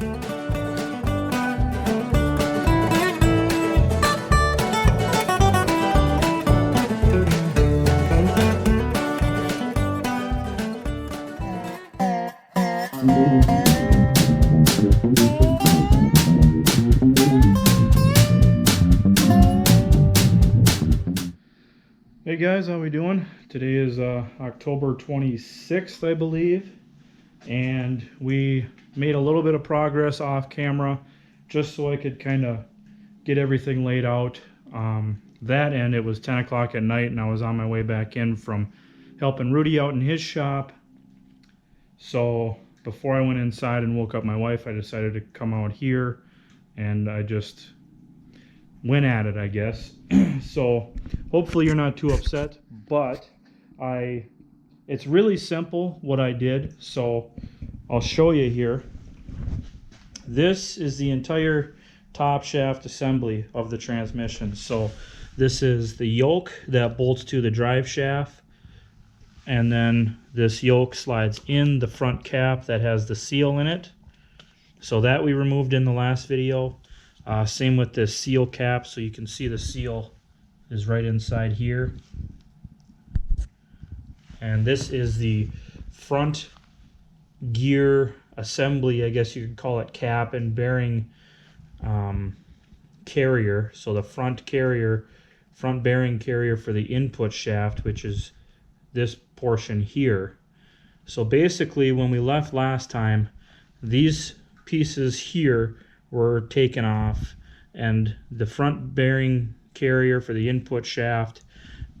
Hey guys, how we doing? Today is October 26th, I believe, and we made a little bit of progress off camera just so I could kind of get everything laid out. That end, it was 10 o'clock at night and I was on my way back in from helping Rudy out in his shop. So before I went inside and woke up my wife, I decided to come out here and I just went at it, I guess. So hopefully you're not too upset, but it's really simple what I did. So I'll show you here. This is the entire top shaft assembly of the transmission. So this is the yoke that bolts to the drive shaft, and then this yoke slides in the front cap that has the seal in it. So that we removed in the last video. Same with this seal cap, so you can see the seal is right inside here. And this is the front gear assembly, I guess you could call it, cap and bearing carrier. So the front bearing carrier for the input shaft, which is this portion here. So basically when we left last time, these pieces here were taken off, and the front bearing carrier for the input shaft,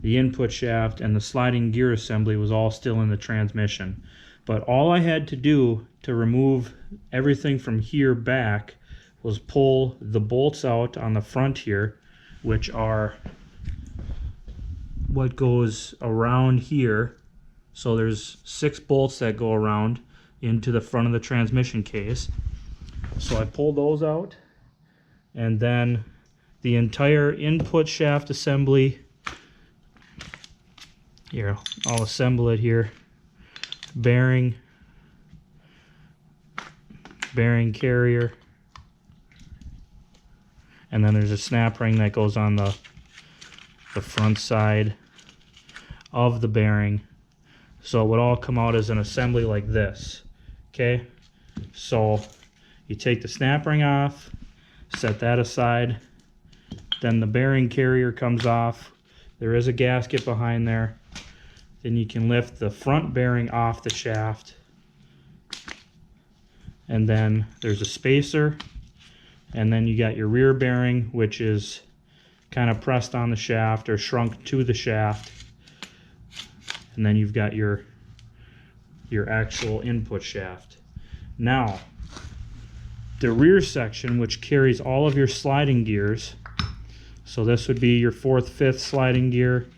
and the sliding gear assembly was all still in the transmission. But all I had to do to remove everything from here back was pull the bolts out on the front here, which are what goes around here. So there's 6 bolts that go around into the front of the transmission case. So I pulled those out, and then the entire input shaft assembly, here, I'll assemble it here, bearing carrier, and then there's a snap ring that goes on the front side of the bearing. So it would all come out as an assembly like this. Okay, so you take the snap ring off, set that aside, then the bearing carrier comes off. There is a gasket behind there. Then you can lift the front bearing off the shaft, and then there's a spacer, and then you got your rear bearing, which is kind of pressed on the shaft or shrunk to the shaft, and then you've got your actual input shaft. Now the rear section, which carries all of your sliding gears, so this would be your 4th, 5th sliding gear.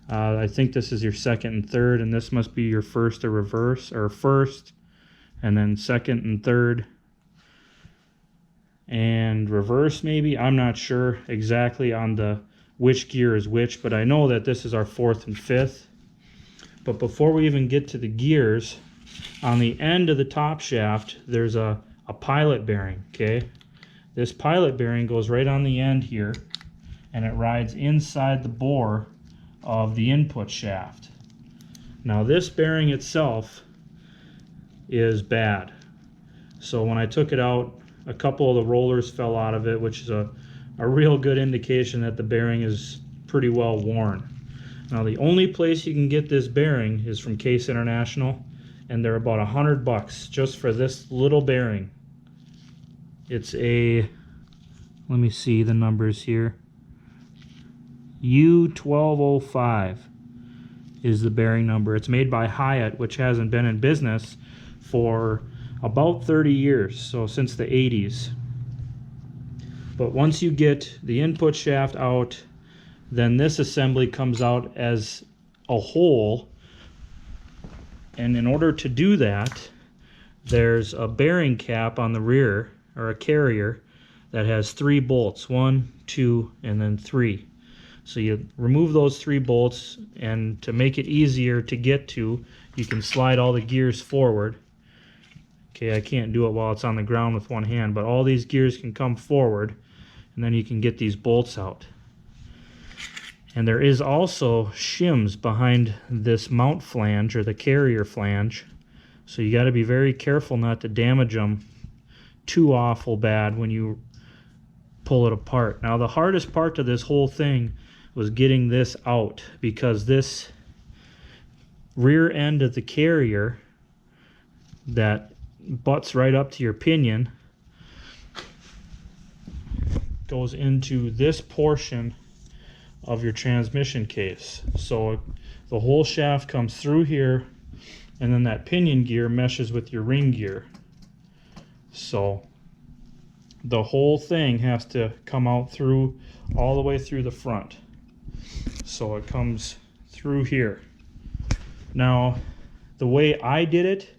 I think this is your 2nd and 3rd, and this must be your 1st or reverse, or 1st, and then 2nd and 3rd, and reverse maybe. I'm not sure exactly on which gear is which, but I know that this is our 4th and 5th. But before we even get to the gears, on the end of the top shaft, there's a pilot bearing, okay? This pilot bearing goes right on the end here, and it rides inside the bore of the input shaft. Now this bearing itself is bad. So when I took it out, a couple of the rollers fell out of it, which is a real good indication that the bearing is pretty well worn. Now the only place you can get this bearing is from Case International, and they're about $100 just for this little bearing. It's a, let me see the numbers here, U1205 is the bearing number. It's made by Hyatt, which hasn't been in business for about 30 years, so since the 80s. But once you get the input shaft out, then this assembly comes out as a whole, and in order to do that, there's a bearing cap on the rear, or a carrier, that has 3 bolts, 1, 2, and then 3. So you remove those 3 bolts, and to make it easier to get to, you can slide all the gears forward. Okay, I can't do it while it's on the ground with one hand, but all these gears can come forward, and then you can get these bolts out. And there is also shims behind this mount flange, or the carrier flange, so you got to be very careful not to damage them too awful bad when you pull it apart. Now the hardest part to this whole thing was getting this out, because this rear end of the carrier that butts right up to your pinion goes into this portion of your transmission case. So the whole shaft comes through here, and then that pinion gear meshes with your ring gear. So the whole thing has to come out through, all the way through the front. So it comes through here. Now, the way I did it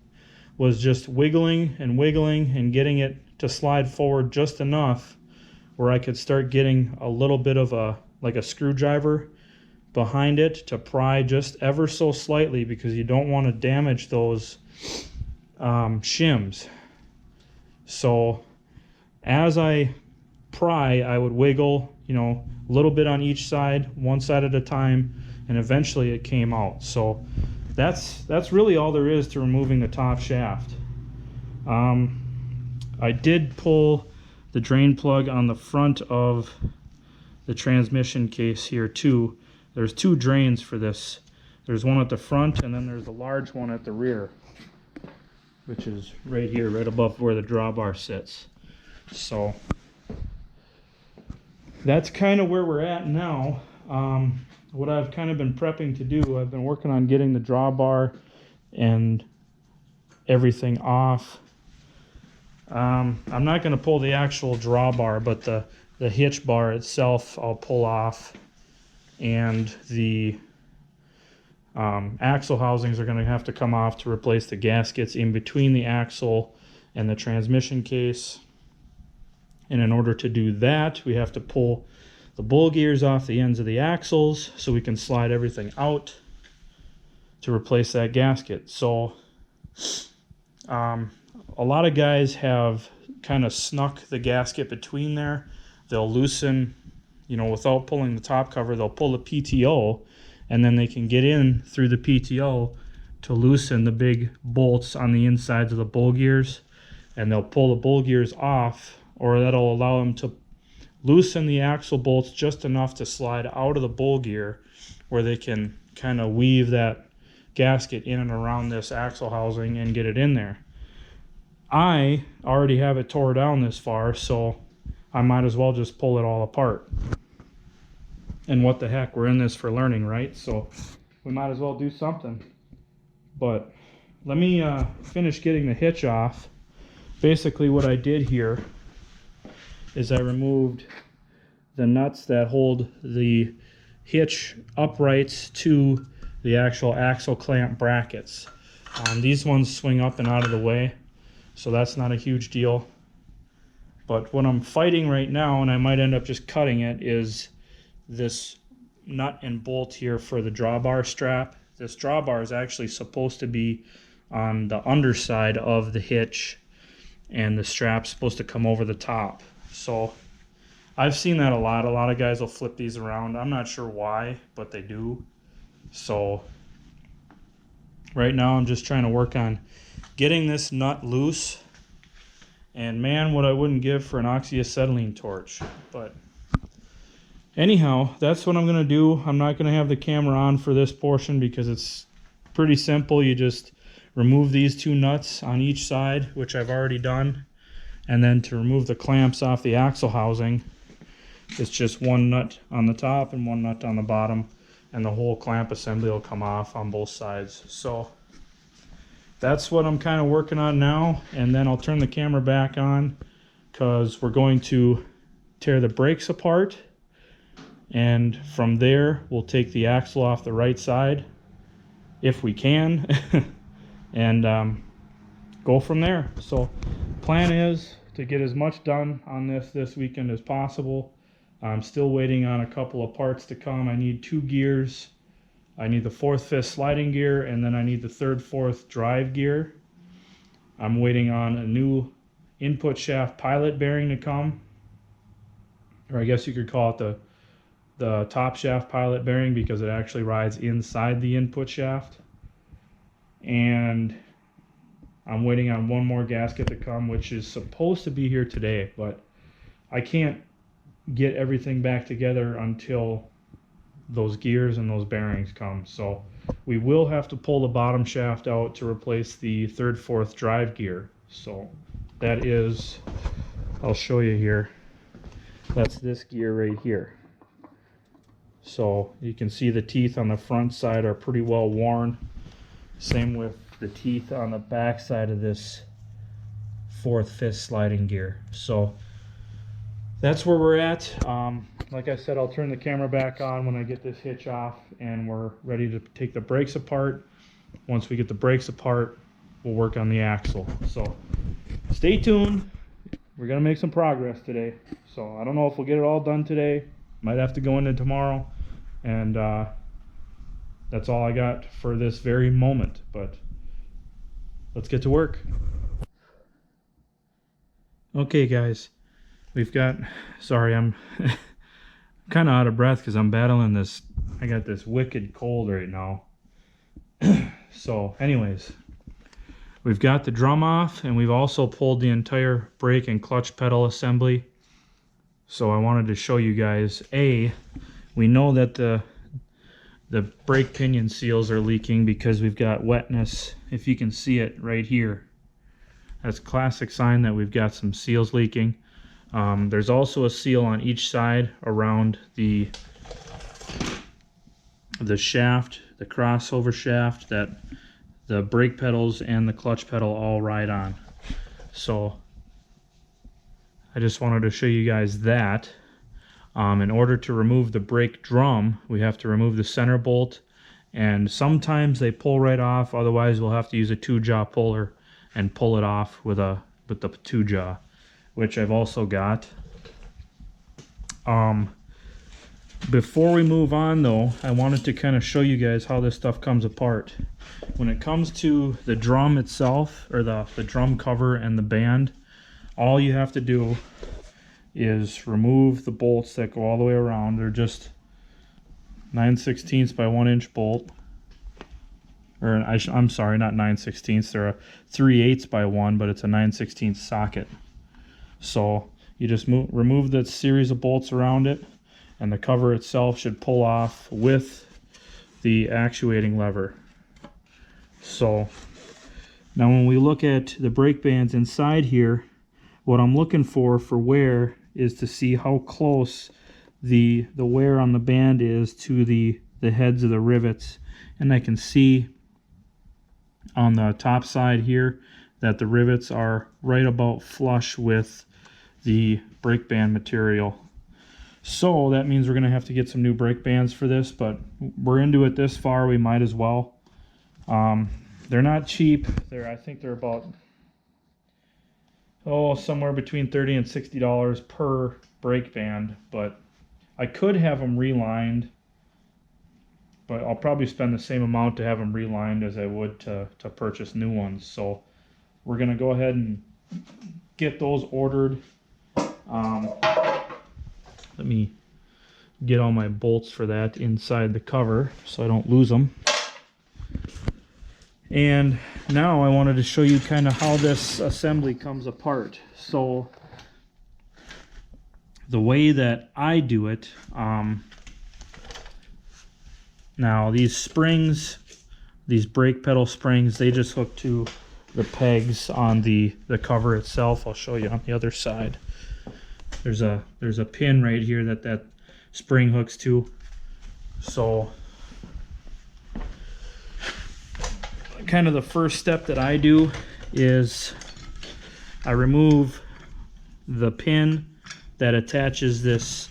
was just wiggling and getting it to slide forward just enough where I could start getting a little bit of like a screwdriver behind it to pry just ever so slightly, because you don't want to damage those shims. So as I pry, I would wiggle, you know, a little bit on each side, one side at a time, and eventually it came out. So that's really all there is to removing the top shaft. I did pull the drain plug on the front of the transmission case here too. There's two drains for this. There's one at the front, and then there's a large one at the rear, which is right here, right above where the drawbar sits. So that's kind of where we're at now. What I've kind of been prepping to do, I've been working on getting the drawbar and everything off. I'm not going to pull the actual drawbar, but the hitch bar itself I'll pull off, and the axle housings are going to have to come off to replace the gaskets in between the axle and the transmission case. And in order to do that, we have to pull the bull gears off the ends of the axles so we can slide everything out to replace that gasket. So a lot of guys have kind of snuck the gasket between there. They'll loosen, you know, without pulling the top cover, they'll pull the PTO, and then they can get in through the PTO to loosen the big bolts on the insides of the bull gears, and they'll pull the bull gears off, or that'll allow them to loosen the axle bolts just enough to slide out of the bull gear, where they can kind of weave that gasket in and around this axle housing and get it in there. I already have it tore down this far, so I might as well just pull it all apart. And what the heck, we're in this for learning, right? So we might as well do something. But let me finish getting the hitch off. Basically what I did here is I removed the nuts that hold the hitch uprights to the actual axle clamp brackets. These ones swing up and out of the way, so that's not a huge deal. But what I'm fighting right now, and I might end up just cutting it, is this nut and bolt here for the drawbar strap. This drawbar is actually supposed to be on the underside of the hitch, and the strap's supposed to come over the top. So I've seen that a lot. A lot of guys will flip these around. I'm not sure why, but they do. So right now I'm just trying to work on getting this nut loose. And man, what I wouldn't give for an oxyacetylene torch. But anyhow, that's what I'm going to do. I'm not going to have the camera on for this portion because it's pretty simple. You just remove these two nuts on each side, which I've already done. And then to remove the clamps off the axle housing, it's just one nut on the top and one nut on the bottom, and the whole clamp assembly will come off on both sides. So that's what I'm kind of working on now, and then I'll turn the camera back on because we're going to tear the brakes apart, and from there we'll take the axle off the right side if we can and go from there. So plan is to get as much done on this weekend as possible. I'm still waiting on a couple of parts to come. I need 2 gears. I need the 4th, 5th sliding gear, and then I need the 3rd, 4th drive gear. I'm waiting on a new input shaft pilot bearing to come, or I guess you could call it the top shaft pilot bearing, because it actually rides inside the input shaft. And I'm waiting on one more gasket to come, which is supposed to be here today, but I can't get everything back together until those gears and those bearings come. So we will have to pull the bottom shaft out to replace the 3rd, 4th drive gear. So that is, I'll show you here, that's this gear right here. So you can see the teeth on the front side are pretty well worn. Same with the teeth on the back side of this 4th, 5th sliding gear. So that's where we're at. Like I said, I'll turn the camera back on when I get this hitch off and we're ready to take the brakes apart. Once we get the brakes apart, we'll work on the axle. So stay tuned. We're gonna make some progress today. So I don't know if we'll get it all done today. Might have to go into tomorrow. And that's all I got for this very moment. But let's get to work. Okay, guys. We've got, sorry, I'm kind of out of breath because I'm battling this. I got this wicked cold right now. So anyways, we've got the drum off, and we've also pulled the entire brake and clutch pedal assembly. So I wanted to show you guys, we know that the brake pinion seals are leaking because we've got wetness. If you can see it right here, that's a classic sign that we've got some seals leaking. There's also a seal on each side around the shaft, the crossover shaft that the brake pedals and the clutch pedal all ride on. So I just wanted to show you guys that. In order to remove the brake drum, we have to remove the center bolt, and sometimes they pull right off. Otherwise, we'll have to use a 2-jaw puller and pull it off with the 2-jaw, which I've also got. Before we move on though, I wanted to kind of show you guys how this stuff comes apart. When it comes to the drum itself, or the drum cover and the band, all you have to do is remove the bolts that go all the way around. They're just 9/16 by 1 inch bolt. Or I'm sorry, not 9/16. They're a 3/8 by 1, but it's a 9/16 socket. So you just remove the series of bolts around it, and the cover itself should pull off with the actuating lever. So now when we look at the brake bands inside here, what I'm looking for wear is to see how close the wear on the band is to the heads of the rivets. And I can see on the top side here that the rivets are right about flush with the brake band material. So that means we're going to have to get some new brake bands for this, but we're into it this far, we might as well. They're not cheap. I think they're about somewhere between $30 and $60 per brake band, but I could have them relined, but I'll probably spend the same amount to have them relined as I would to purchase new ones. So we're going to go ahead and get those ordered. Let me get all my bolts for that inside the cover so I don't lose them. And now I wanted to show you kind of how this assembly comes apart. So the way that I do it, now these springs, these brake pedal springs, they just hook to the pegs on the cover itself. I'll show you on the other side. There's a pin right here that spring hooks to. So kind of the first step that I do is I remove the pin that attaches this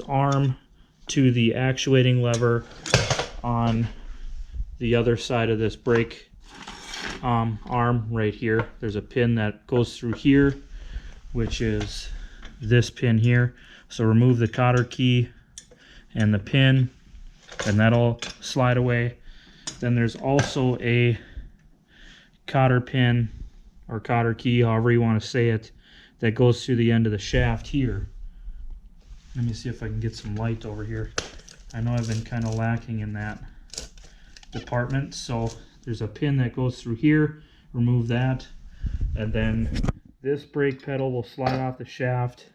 arm to the actuating lever on the other side of this brake arm right here. There's a pin that goes through here, which is this pin here. So remove the cotter key and the pin, and that'll slide away. Then there's also a cotter pin or cotter key, however you want to say it, that goes through the end of the shaft here. Let me see if I can get some light over here. I know I've been kind of lacking in that department. So there's a pin that goes through here, remove that, and then this brake pedal will slide off the shaft.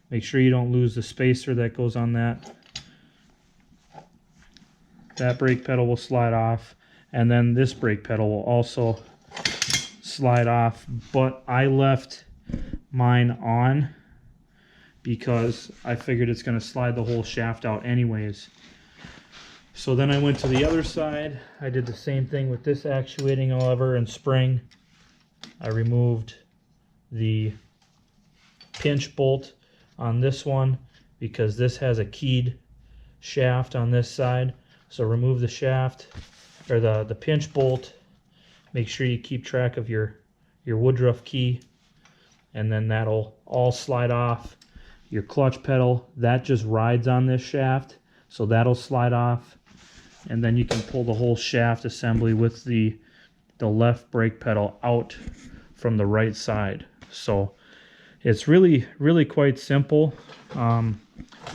Make sure you don't lose the spacer that goes on that. That brake pedal will slide off, and then this brake pedal will also slide off, but I left mine on because I figured it's going to slide the whole shaft out anyways. So then I went to the other side. I did the same thing with this actuating lever and spring. I removed the pinch bolt on this one because this has a keyed shaft on this side. So remove the shaft, or the pinch bolt. Make sure you keep track of your woodruff key, and then that'll all slide off. Your clutch pedal, that just rides on this shaft, so that'll slide off. And then you can pull the whole shaft assembly with the left brake pedal out from the right side. So it's really quite simple.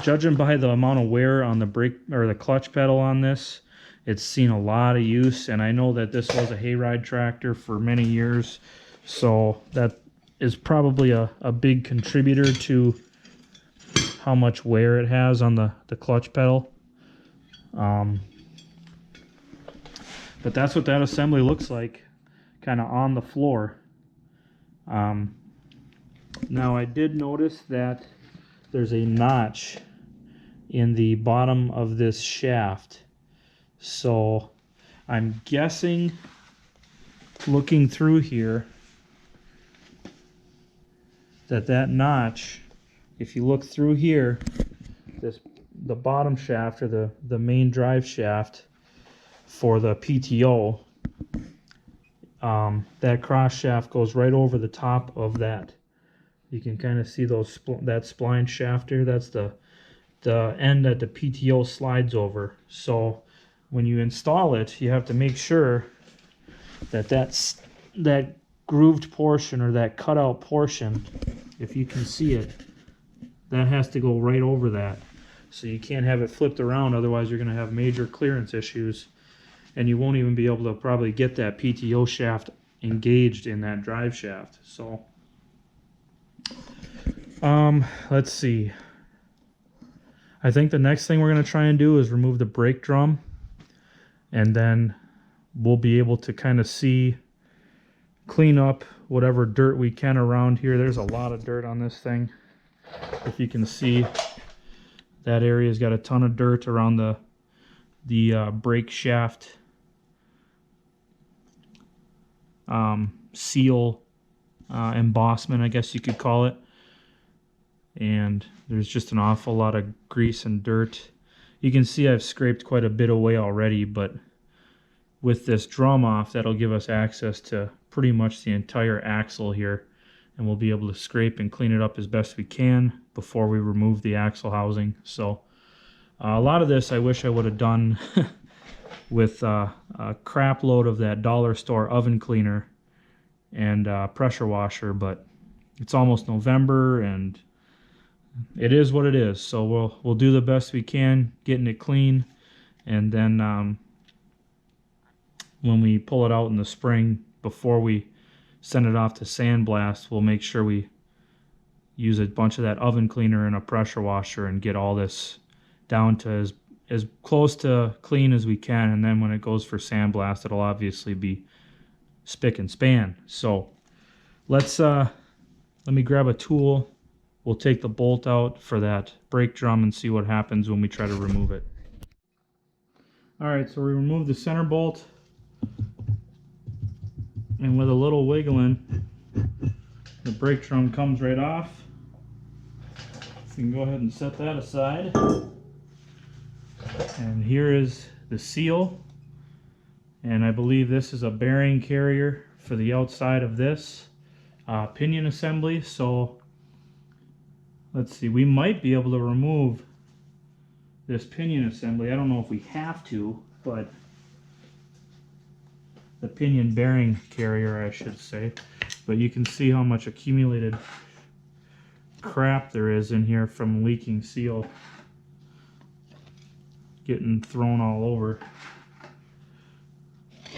Judging by the amount of wear on the brake or the clutch pedal on this, it's seen a lot of use, and I know that this was a hayride tractor for many years, so that is probably a big contributor to how much wear it has on the clutch pedal. But that's what that assembly looks like, kind of on the floor. Now I did notice that there's a notch in the bottom of this shaft. So I'm guessing, looking through here, that notch, if you look through here, the bottom shaft, or the main drive shaft for the PTO, that cross shaft goes right over the top of that. You can kind of see that spline shaft here. That's the end that the PTO slides over. So when you install it, you have to make sure that grooved portion, or that cutout portion, if you can see it, that has to go right over that. So you can't have it flipped around, otherwise you're going to have major clearance issues, and you won't even be able to probably get that PTO shaft engaged in that drive shaft. So let's see. I think the next thing we're going to try and do is remove the brake drum, and then we'll be able to kind of clean up whatever dirt we can around here. There's a lot of dirt on this thing. If you can see, that area's got a ton of dirt around the brake shaft seal embossment, I guess you could call it. And there's just an awful lot of grease and dirt. You can see I've scraped quite a bit away already, but with this drum off, that'll give us access to pretty much the entire axle here, and we'll be able to scrape and clean it up as best we can before we remove the axle housing. So a lot of this I wish I would have done with a crap load of that dollar store oven cleaner and pressure washer, but it's almost November and it is what it is. So we'll do the best we can getting it clean, and then when we pull it out in the spring, before we send it off to sandblast, we'll make sure we use a bunch of that oven cleaner and a pressure washer and get all this down to as close to clean as we can. And then when it goes for sandblast, it'll obviously be spick and span. So let me grab a tool. We'll take the bolt out for that brake drum and see what happens when we try to remove it. Alright, so we removed the center bolt, and with a little wiggling, the brake drum comes right off. We can go ahead and set that aside. And here is the seal, and I believe this is a bearing carrier for the outside of this pinion assembly. So let's see, we might be able to remove this pinion assembly. I don't know if we have to, but the pinion bearing carrier, I should say. but you can see how much accumulated crap there is in here from leaking seal getting thrown all over.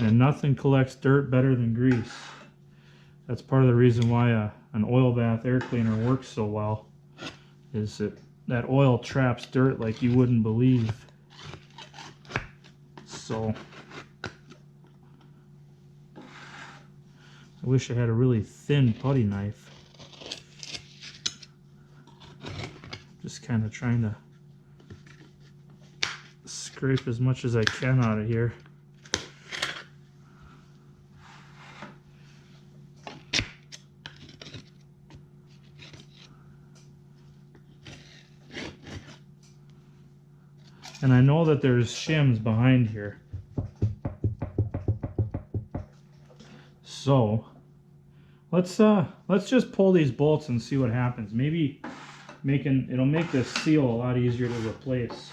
And nothing collects dirt better than grease. That's part of the reason why an oil bath air cleaner works so well, is that oil traps dirt like you wouldn't believe. So I wish I had a really thin putty knife. Just kind of trying to scrape as much as I can out of here. And I know that there's shims behind here. So let's just pull these bolts and see what happens. Maybe it'll make this seal a lot easier to replace.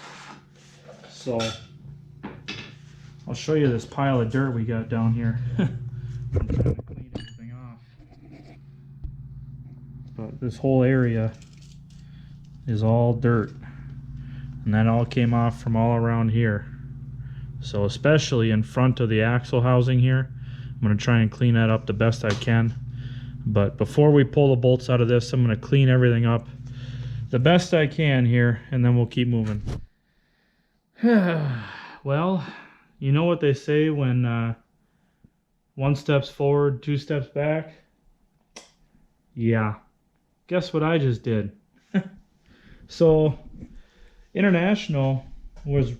So I'll show you this pile of dirt we got down here. I'm trying to clean everything off. But this whole area is all dirt. And that all came off from all around here. So especially in front of the axle housing here, I'm going to try and clean that up the best I can. But before we pull the bolts out of this, I'm going to clean everything up the best I can here, and then we'll keep moving. Well, you know what they say when 1 step's forward, 2 steps back? Yeah. Guess what I just did? So International was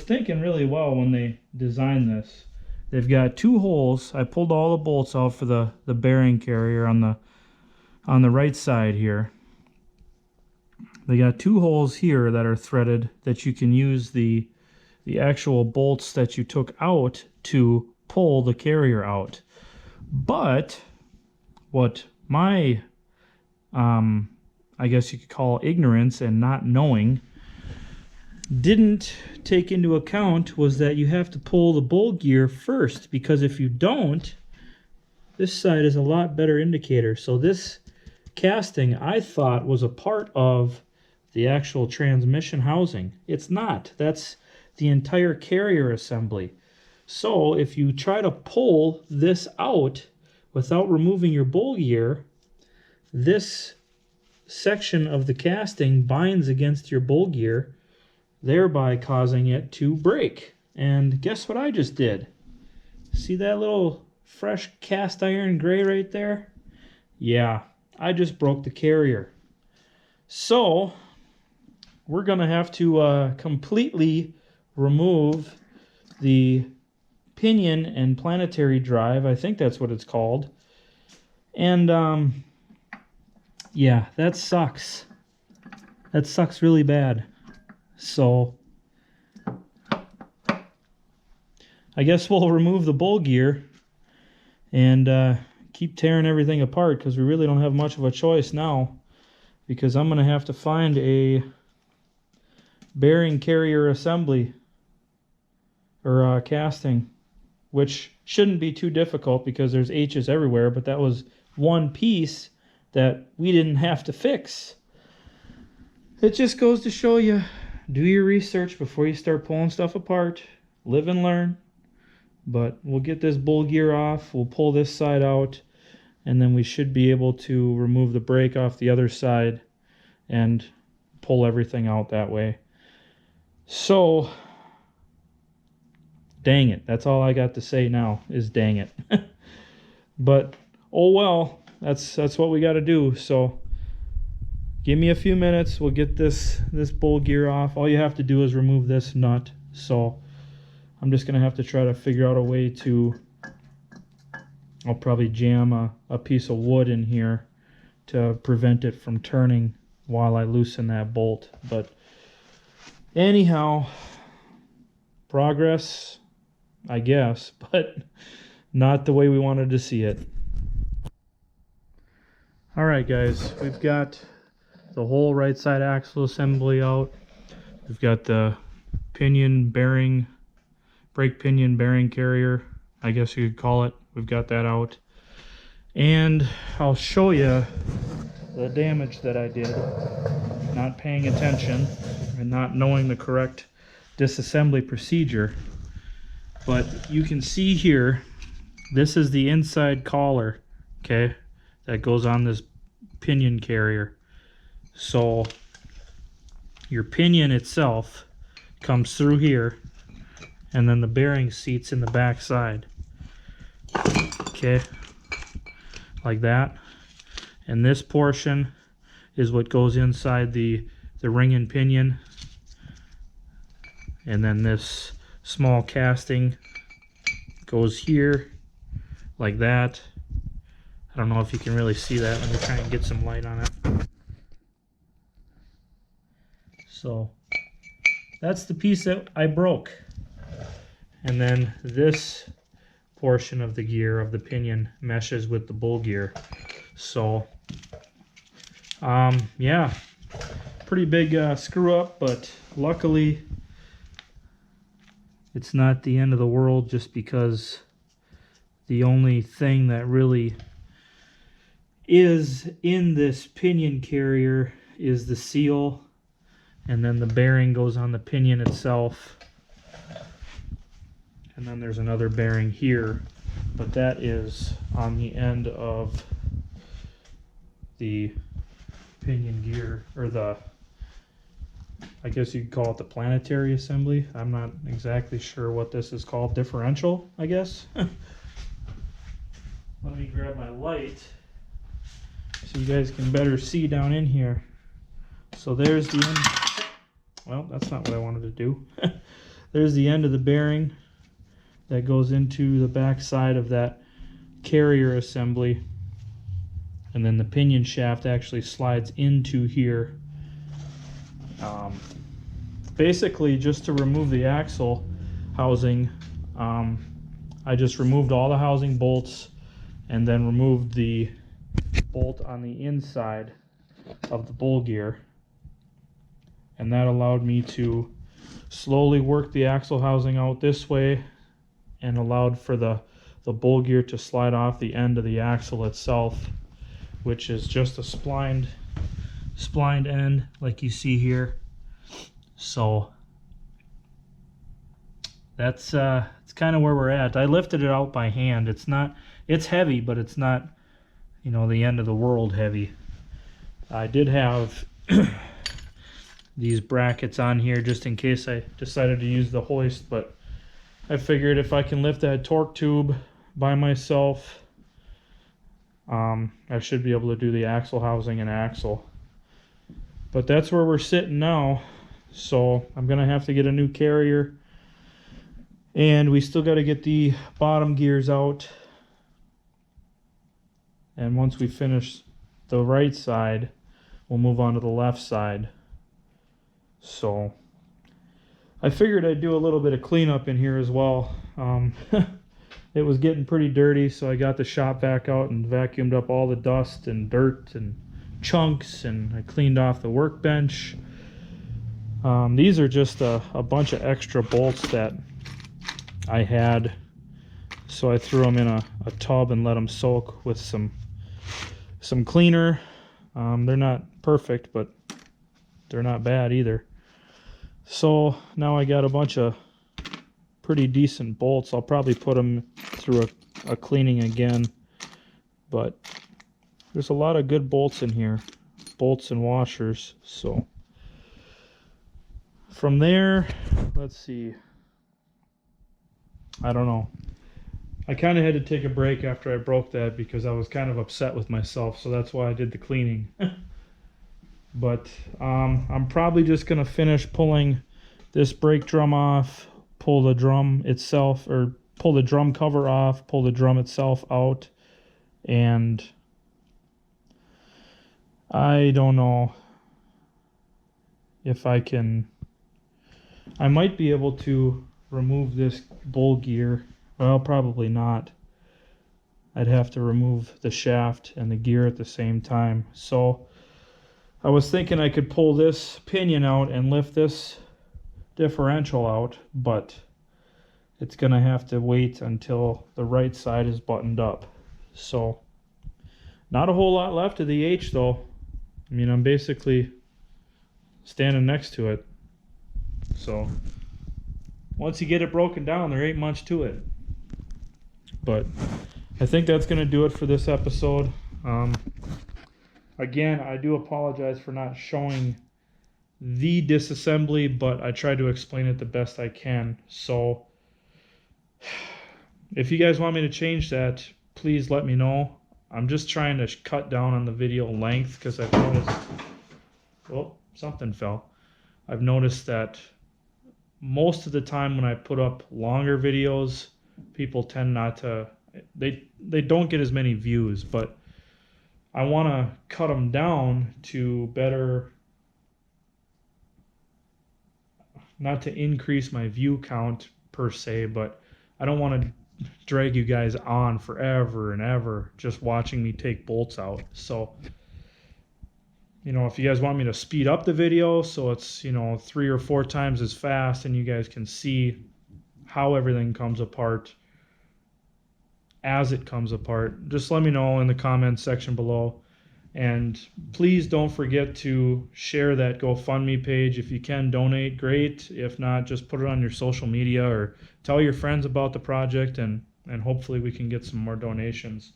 thinking really well when they designed this. They've got 2 holes. I pulled all the bolts out for the bearing carrier on the right side here. They got 2 holes here that are threaded that you can use the actual bolts that you took out to pull the carrier out. But what my I guess you could call ignorance and not knowing didn't take into account was that you have to pull the bowl gear first, because if you don't, this side is a lot better indicator. So this casting I thought was a part of the actual transmission housing. It's not. That's the entire carrier assembly. So if you try to pull this out without removing your bowl gear, this section of the casting binds against your bowl gear, thereby causing it to break. And guess what I just did? See that little fresh cast iron gray right there? Yeah, I just broke the carrier. So we're gonna have to completely remove the pinion and planetary drive. I think that's what it's called. And yeah, that sucks. That sucks really bad. So I guess we'll remove the bowl gear and keep tearing everything apart, because we really don't have much of a choice now, because I'm going to have to find a bearing carrier assembly or casting, which shouldn't be too difficult because there's H's everywhere, but that was one piece that we didn't have to fix. It just goes to show you, do your research before you start pulling stuff apart. Live and learn. But we'll get this bowl gear off, we'll pull this side out, and then we should be able to remove the brake off the other side and pull everything out that way. So, dang it. That's all I got to say now, is dang it. But, oh well, that's what we got to do. So give me a few minutes, we'll get this bowl gear off. All you have to do is remove this nut. So I'm just gonna have to try to figure out a way to, I'll probably jam a piece of wood in here to prevent it from turning while I loosen that bolt. But anyhow, progress, I guess, but not the way we wanted to see it. Alright guys, we've got the whole right side axle assembly out. We've got the pinion bearing, brake pinion bearing carrier, I guess you could call it. We've got that out. And I'll show you the damage that I did not paying attention and not knowing the correct disassembly procedure. But you can see here, this is the inside collar, okay, that goes on this pinion carrier. So your pinion itself comes through here, and then the bearing seats in the back side, okay, like that. And this portion is what goes inside the ring and pinion, and then this small casting goes here like that. I don't know if you can really see that. Let me try and get some light on it. So that's the piece that I broke. And then this portion of the gear of the pinion meshes with the bull gear. So yeah, pretty big screw up, but luckily it's not the end of the world, just because the only thing that really is in this pinion carrier is the seal, and then the bearing goes on the pinion itself, and then there's another bearing here, but that is on the end of the pinion gear, or the, I guess you could call it the planetary assembly. I'm not exactly sure what this is called. Differential, I guess. Let me grab my light so you guys can better see down in here. So there's the end. Well, that's not what I wanted to do. There's the end of the bearing that goes into the back side of that carrier assembly. And then the pinion shaft actually slides into here. Basically, just to remove the axle housing, I just removed all the housing bolts and then removed the bolt on the inside of the bull gear. And that allowed me to slowly work the axle housing out this way, and allowed for the bull gear to slide off the end of the axle itself, which is just a splined end like you see here. So that's it's kind of where we're at. I lifted it out by hand. It's heavy, but it's not, you know, the end of the world heavy. I did have these brackets on here just in case I decided to use the hoist, but I figured if I can lift that torque tube by myself, I should be able to do the axle housing and axle. But that's where we're sitting now. So I'm gonna have to get a new carrier, and we still got to get the bottom gears out. And once we finish the right side, we'll move on to the left side. So I figured I'd do a little bit of cleanup in here as well. It was getting pretty dirty, so I got the shop vac out and vacuumed up all the dust and dirt and chunks, and I cleaned off the workbench. These are just a bunch of extra bolts that I had, so I threw them in a tub and let them soak with some cleaner. They're not perfect, but they're not bad either. So now I got a bunch of pretty decent bolts. I'll probably put them through a cleaning again, but there's a lot of good bolts in here, bolts and washers. So from there, let's see, I don't know. I kind of had to take a break after I broke that because I was kind of upset with myself, so that's why I did the cleaning. But I'm probably just gonna finish pulling this brake drum off, pull the drum itself, or pull the drum cover off, pull the drum itself out, and I don't know if I can. I might be able to remove this bull gear. Well, probably not. I'd have to remove the shaft and the gear at the same time. So I was thinking I could pull this pinion out and lift this differential out, but it's gonna have to wait until the right side is buttoned up. So Not a whole lot left of the H though. I mean, I'm basically standing next to it. So once you get it broken down, there ain't much to it. But I think that's going to do it for this episode. Again, I do apologize for not showing the disassembly, but I tried to explain it the best I can. So if you guys want me to change that, please let me know. I'm just trying to cut down on the video length because I've noticed, oh, something fell. I've noticed that most of the time when I put up longer videos, people tend not to, they don't get as many views, but I want to cut them down to better, not to increase my view count per se, but I don't want to drag you guys on forever and ever just watching me take bolts out. So, you know, if you guys want me to speed up the video so it's, you know, 3 or 4 times as fast and you guys can see how everything comes apart as it comes apart, just let me know in the comments section below. And please don't forget to share that GoFundMe page. If you can donate, great. If not, just put it on your social media or tell your friends about the project, and hopefully we can get some more donations.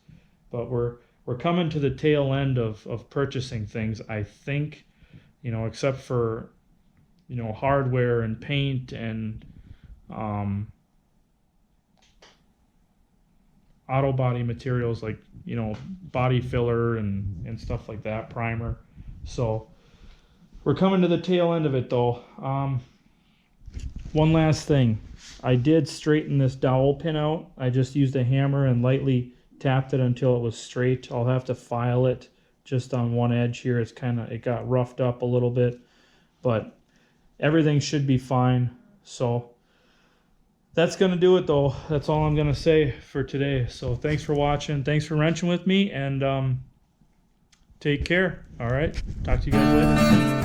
But we're coming to the tail end of purchasing things, I think, you know, except for, you know, hardware and paint and auto body materials like, you know, body filler and stuff like that, primer. So we're coming to the tail end of it though. One last thing, I did straighten this dowel pin out. I just used a hammer and lightly tapped it until it was straight. I'll have to file it just on one edge here. It's it got roughed up a little bit, but everything should be fine. So that's going to do it though. That's all I'm going to say for today. So thanks for watching. Thanks for wrenching with me, and take care. All right. Talk to you guys later.